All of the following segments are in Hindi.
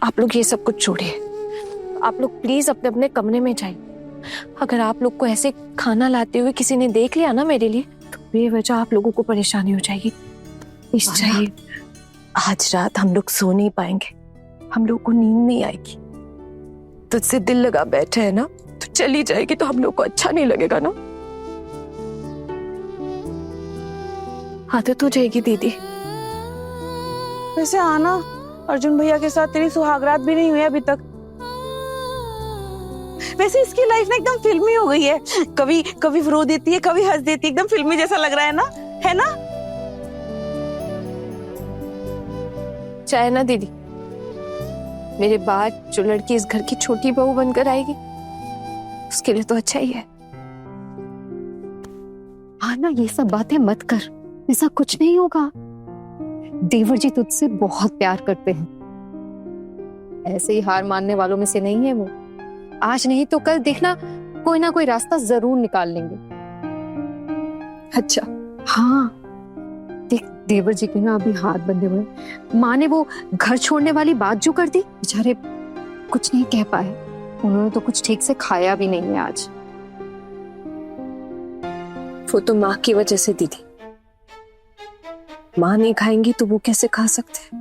आप लोग ये सब कुछ छोड़िए, आप लोग प्लीज अपने अपने कमरे में जाइए। अगर आप लोग को ऐसे खाना लाते हुए किसी ने देख लिया ना मेरे लिए, तो बेवजह आप लोगों को परेशानी हो जाएगी। प्लीज जाइए। आज रात हम लोग सो नहीं पाएंगे, हम लोग को नींद नहीं आएगी। तुझसे दिल लगा बैठे है ना, तो चली जाएगी तो हम लोग को अच्छा नहीं लगेगा ना। आदत हो जाएगी दीदी। वैसे आना, अर्जुन भैया के साथ तेरी सुहागरात भी नहीं हुई अभी तक। वैसे इसकी लाइफ ना एकदम फिल्मी हो गई है, कभी कभी रो देती है, कभी हंस देती है, एकदम फिल्मी जैसा लग रहा है ना, है ना? चाहे ना दीदी, मेरे बाद जो लड़की इस घर की छोटी बहू बनकर आएगी उसके लिए तो अच्छा ही है। आना, ये सब बातें मत कर, ऐसा कुछ नहीं होगा। देवर जी तुझसे बहुत प्यार करते हैं, ऐसे ही हार मानने वालों में से नहीं है वो। आज नहीं तो कल देखना, कोई ना कोई रास्ता जरूर निकाल लेंगे। अच्छा हाँ, देख देवर जी के ना अभी हाथ बंधे हुए हैं। माँ ने वो घर छोड़ने वाली बात जो कर दी, बेचारे कुछ नहीं कह पाए। उन्होंने तो कुछ ठीक से खाया भी नहीं है आज। वो तो माँ की वजह से दीदी, माँ नहीं खाएंगी तो वो कैसे खा सकते?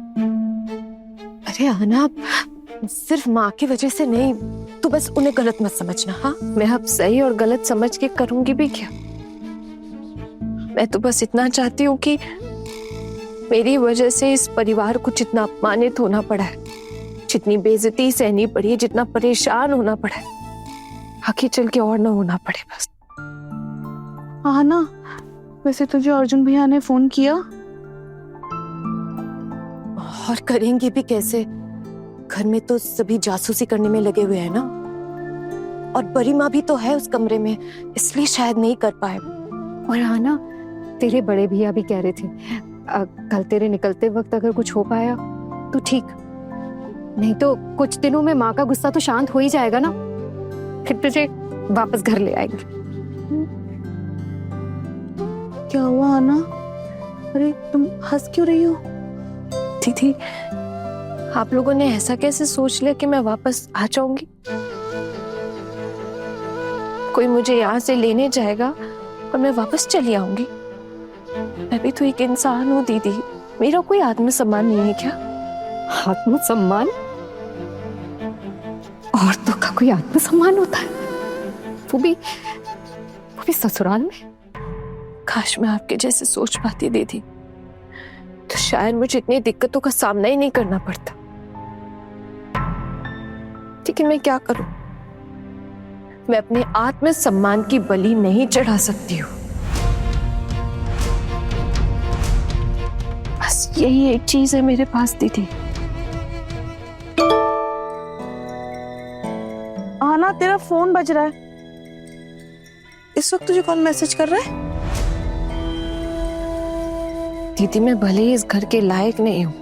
अरे आना, सिर्फ माँ की वजह से नहीं, तो बस उन्हें गलत मत समझना। हाँ, मैं अब सही और गलत समझ के करूंगी भी क्या? मैं तो बस इतना चाहती हूँ कि मेरी वजह से इस परिवार को जितना अपमानित होना पड़ा है, जितनी बेइज्जती सहनी पड़ी है, जितना परेशान होना पड़ा है, आगे चल के और ना होना पड़े बस। आना, वैसे तुझे अर्जुन भैया ने फोन किया? और करेंगे भी कैसे? घर में तो सभी जासूसी करने में लगे हुए हैं ना, और बड़ी माँ भी तो है उस कमरे में, इसलिए शायद नहीं कर पाए। और आना, तेरे बड़े भैया भी कह रहे थे कल तेरे निकलते वक्त अगर कुछ हो पाया तो ठीक, नहीं तो कुछ दिनों में माँ का गुस्सा तो शांत हो ही जाएगा ना, फिर तुझे वापस घर ले आएंगे। क्या हुआ आना? अरे तुम हंस क्यों रही हो? दीदी, आप लोगों ने ऐसा कैसे सोच लिया कि मैं वापस आ जाऊंगी? कोई मुझे यहाँ से लेने जाएगा और मैं वापस चली आऊंगी? मैं भी तो एक इंसान हूँ दीदी, मेरा कोई आत्मसम्मान नहीं है क्या? आत्मसम्मान? औरतों का कोई आत्मसम्मान होता है? वो भी ससुराल में? काश मैं आपके जैसे सोच पाती दीदी, तो शायद मुझे इतनी दिक्कतों का सामना ही नहीं करना पड़ता। लेकिन मैं क्या करूं? मैं अपने आत्मसम्मान की बलि नहीं चढ़ा सकती हूँ। बस यही एक चीज है मेरे पास दीदी। आना, तेरा फोन बज रहा है। इस वक्त तुझे कौन मैसेज कर रहा है? दीदी, मैं भले ही इस घर के लायक नहीं हूं,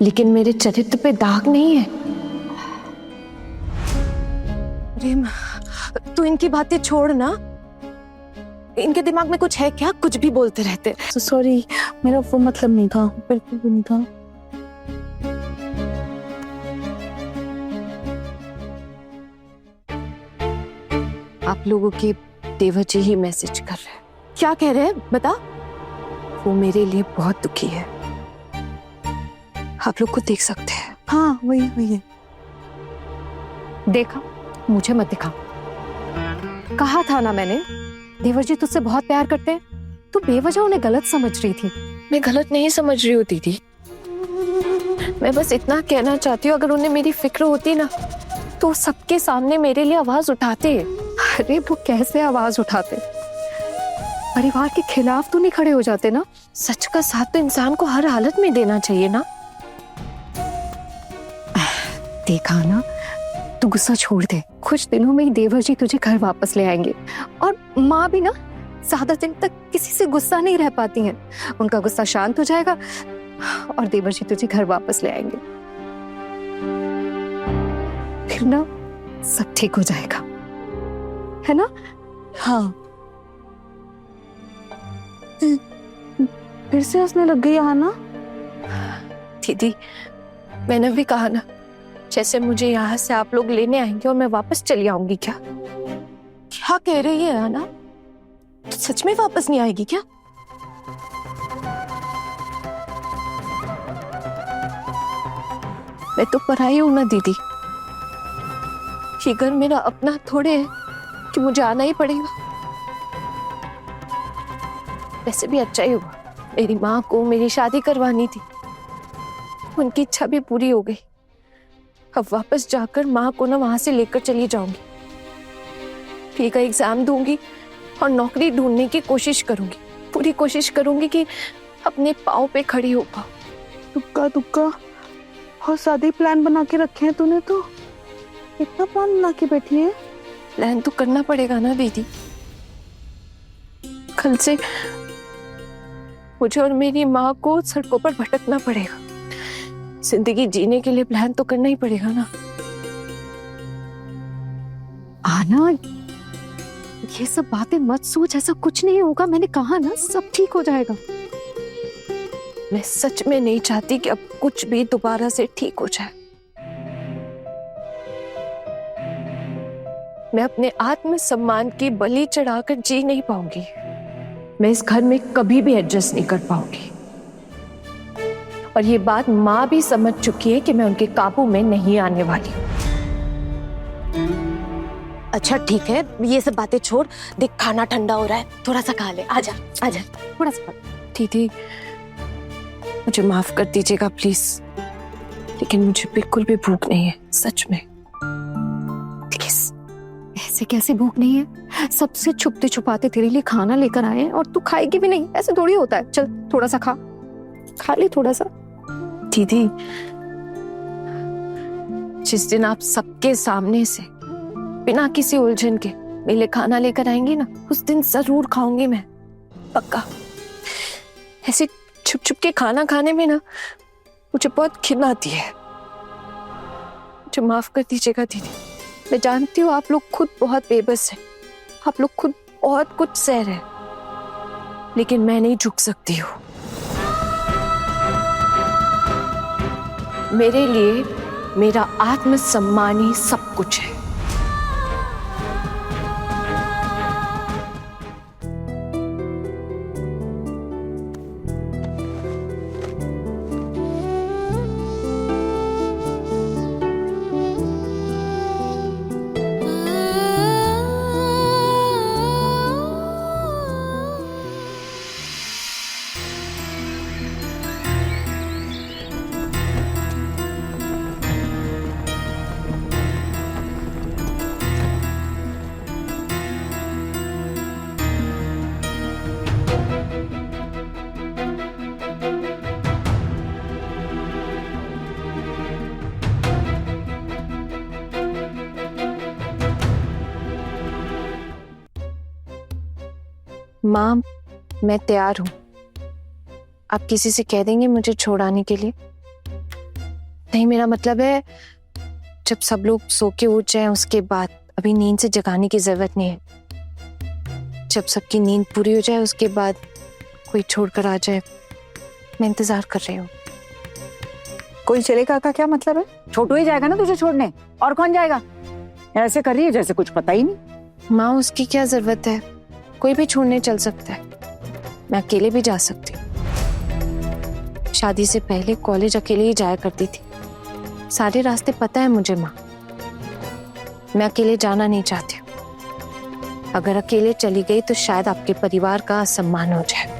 लेकिन मेरे चरित्र पे दाग नहीं है। प्रेम, तू इनकी बातें छोड़ ना, इनके दिमाग में कुछ है क्या? कुछ भी बोलते रहते। सॉरी, मेरा वो मतलब नहीं था, बिल्कुल भी नहीं था। आप लोगों के देवर जी ही मैसेज कर रहे हैं। क्या कह रहे हैं बता? वो मेरे लिए बहुत दुखी है, आप लोग को देख सकते हैं। हाँ, वही है। देखा, मुझे मत दिखा। कहा था ना मैंने, देवर जी तुझसे बहुत प्यार करते हैं। तू बेवजह उन्हें गलत समझ रही थी। मैं गलत नहीं समझ रही हूँ दीदी, मैं बस इतना कहना चाहती हूँ, अगर उन्हें मेरी फिक्र होती ना तो सबके सामने मेरे लिए आवाज उठाते। अरे वो कैसे आवाज उठाते? परिवार के खिलाफ तो नहीं खड़े हो जाते ना? सच का साथ तो इंसान को हर हालत में देना चाहिए ना। देखा ना, तू गुस्सा छोड़ दे। कुछ दिनों में ही देवर जी तुझे घर वापस ले आएंगे, और माँ भी ना ज्यादा दिन तक किसी से गुस्सा नहीं रह पाती हैं। उनका गुस्सा शांत हो जाएगा और देवर जी तुझे घर वापस ले आएंगे। फिर ना सब ठीक हो जाएगा, है ना? हाँ। फिर से हंसने लग गई आना। दीदी, मैंने भी कहा ना, जैसे मुझे यहाँ से आप लोग लेने आएंगे और मैं वापस चली आऊंगी क्या? क्या कह रही है आना? तो सच में वापस नहीं आएगी क्या? मैं तो पराई हूं ना दीदी। ये घर मेरा अपना थोड़े है कि मुझे आना ही पड़ेगा। वैसे भी अच्छा ही हुआ, मेरी माँ को मेरी शादी करवानी थी, उनकी इच्छा भी पूरी हो गई। अब वापस जाकर माँ को ना वहां से लेकर चली जाऊंगी, फी का एग्जाम दूंगी और नौकरी ढूंढने की कोशिश करूंगी। पूरी कोशिश करूंगी कि अपने पाँव पे खड़ी हो पाऊं। तुक्का तुक्का बहुत सादे प्लान बना के रखे हैं तूने तो। इतना प्लान बना के बैठी है? प्लान तो करना पड़ेगा ना दीदी। कल से मुझे और मेरी माँ को सड़कों पर भटकना पड़ेगा। जिंदगी जीने के लिए प्लान तो करना ही पड़ेगा ना। आना, ये सब बातें मत सोच, ऐसा कुछ नहीं होगा। मैंने कहा ना, सब ठीक हो जाएगा। मैं सच में नहीं चाहती कि अब कुछ भी दोबारा से ठीक हो जाए। मैं अपने आत्मसम्मान की बलि चढ़ाकर जी नहीं पाऊंगी। मैं इस घर में कभी भी एडजस्ट नहीं कर पाऊंगी। और ये बात माँ भी समझ चुकी है कि मैं उनके काबू में नहीं आने वाली। अच्छा ठीक है, ये सब बातें छोड़, देख खाना ठंडा हो रहा है, थोड़ा सा खा ले। आजा आजा, थोड़ा सा। दीदी मुझे माफ कर दीजिएगा प्लीज, लेकिन मुझे बिल्कुल भी भूख नहीं है, सच में। प्लीज। ऐसे कैसे भूख नहीं है? सबसे छुपते छुपाते तेरे लिए खाना लेकर आए हैं और तू खाएगी भी नहीं। ऐसे थोड़ी होता है। चल थोड़ा सा खा ले, थोड़ा सा। दीदी जिस दिन आप सबके सामने से बिना किसी उलझन के मेरे लिए खाना लेकर आएंगी ना, उस दिन जरूर खाऊंगी मैं, पक्का। ऐसे छुप छुप के खाना खाने में ना मुझे बहुत घिन आती है। मुझे माफ कर दीजिएगा दीदी। मैं जानती हूँ आप लोग खुद बहुत बेबस हैं, आप लोग खुद बहुत कुछ सह रहे हैं, लेकिन मैं नहीं झुक सकती हूँ। मेरे लिए मेरा आत्मसम्मान ही सब कुछ है। माँ मैं तैयार हूँ। आप किसी से कह देंगे मुझे छोड़ाने के लिए? नहीं, मेरा मतलब है जब सब लोग सो के उठ जाएं उसके बाद। अभी नींद से जगाने की जरूरत नहीं है। जब सबकी नींद पूरी हो जाए उसके बाद कोई छोड़कर आ जाए। मैं इंतजार कर रही हूँ। कोई चलेगा का क्या मतलब है? छोटू ही जाएगा ना तुझे छोड़ने, और कौन जाएगा? ऐसे कर रही है जैसे कुछ पता ही नहीं। माँ उसकी क्या जरूरत है, कोई भी छोड़ने चल सकता है। मैं अकेले भी जा सकती हूँ। शादी से पहले कॉलेज अकेले ही जाया करती थी। सारे रास्ते पता है मुझे माँ। मैं अकेले जाना नहीं चाहती हूँ। अगर अकेले चली गई तो शायद आपके परिवार का असम्मान हो जाए।